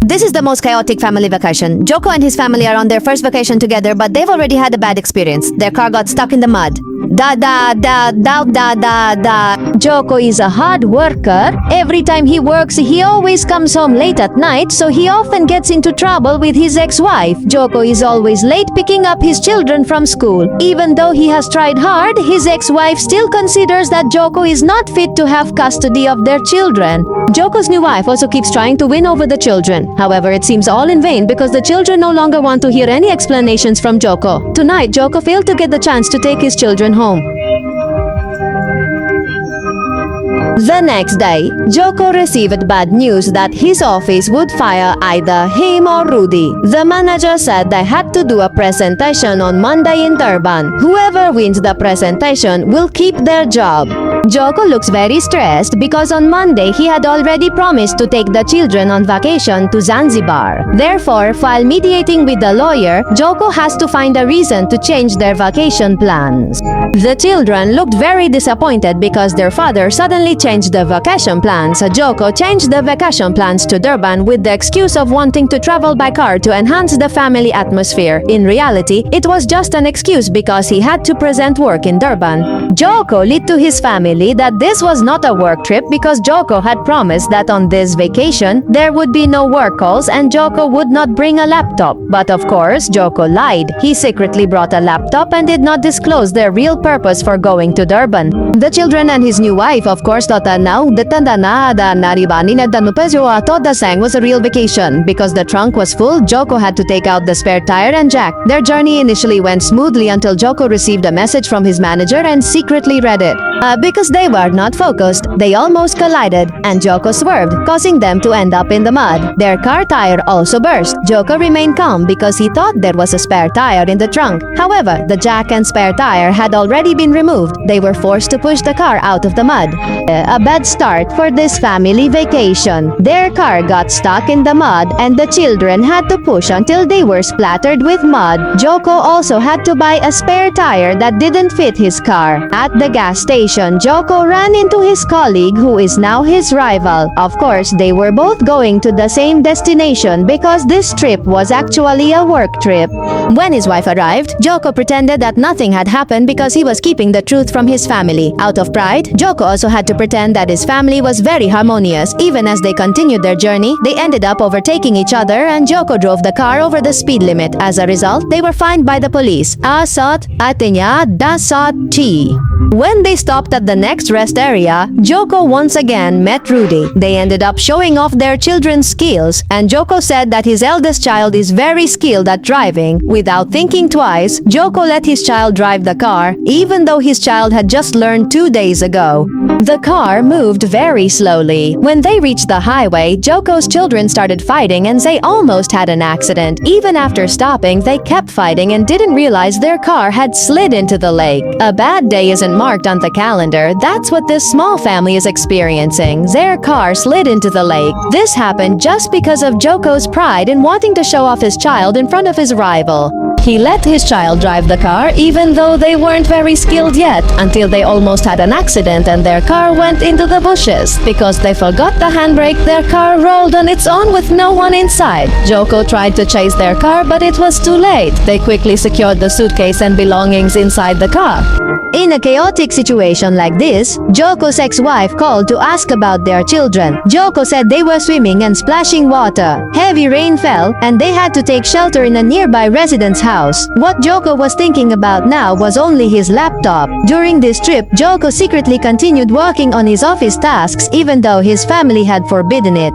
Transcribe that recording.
This is the most chaotic family vacation. Joko and his family are on their first vacation together, but they've already had a bad experience. Their car got stuck in the mud. Joko is a hard worker. Every time he works, he always comes home late at night, so he often gets into trouble with his ex-wife. Joko is always late picking up his children from school. Even though he has tried hard, his ex-wife still considers that Joko is not fit to have custody of their children. Joko's new wife also keeps trying to win over the children. However, it seems all in vain because the children no longer want to hear any explanations from Joko. Tonight, Joko failed to get the chance to take his children home. The next day, Joko received bad news that his office would fire either him or Rudy. The manager said they had to do a presentation on Monday in Durban. Whoever wins the presentation will keep their job. Joko looks very stressed because on Monday he had already promised to take the children on vacation to Zanzibar. Therefore, while mediating with the lawyer, Joko has to find a reason to change their vacation plans. The children looked very disappointed because their father suddenly changed the vacation plans. Joko changed the vacation plans to Durban with the excuse of wanting to travel by car to enhance the family atmosphere. In reality, it was just an excuse because he had to present work in Durban. Joko lied to his family that this was not a work trip because Joko had promised that on this vacation there would be no work calls and Joko would not bring a laptop. But of course, Joko lied. He secretly brought a laptop and did not disclose their real purpose for going to Durban. The children and his new wife of course thought that now the sang was a real vacation. Because the trunk was full, Joko had to take out the spare tire and jack. Their journey initially went smoothly until Joko received a message from his manager and secretly read it. Because they were not focused, they almost collided, and Joko swerved, causing them to end up in the mud. Their car tire also burst. Joko remained calm because he thought there was a spare tire in the trunk. However, the jack and spare tire had already been removed. They were forced to push the car out of the mud. A bad start for this family vacation. Their car got stuck in the mud and the children had to push until they were splattered with mud. Joko also had to buy a spare tire that didn't fit his car. At the gas station, Joko ran into his colleague who is now his rival. Of course, they were both going to the same destination because this trip was actually a work trip. When his wife arrived, Joko pretended that nothing had happened because he was keeping the truth from his family. Out of pride, Joko also had to pretend that his family was very harmonious. Even as they continued their journey, they ended up overtaking each other and Joko drove the car over the speed limit. As a result, they were fined by the police. When they stopped at the next rest area, Joko once again met Rudy. They ended up showing off their children's skills, and Joko said that his eldest child is very skilled at driving. Without thinking twice, Joko let his child drive the car, even though his child had just learned 2 days ago. The car moved very slowly. When they reached the highway, Joko's children started fighting and they almost had an accident. Even after stopping, they kept fighting and didn't realize their car had slid into the lake. A bad day isn't marked on the calendar. That's what this small family is experiencing. Their car slid into the lake. This happened just because of Joko's pride in wanting to show off his child in front of his rival. He let his child drive the car even though they weren't very skilled yet, until they almost had an accident and their car went into the bushes. Because they forgot the handbrake, their car rolled on its own with no one inside. Joko tried to chase their car, but it was too late. They quickly secured the suitcase and belongings inside the car. In a chaotic situation like this, Joko's ex-wife called to ask about their children. Joko said they were swimming and splashing water. Heavy rain fell, and they had to take shelter in a nearby resident's house. What Joko was thinking about now was only his laptop. During this trip, Joko secretly continued working on his office tasks even though his family had forbidden it.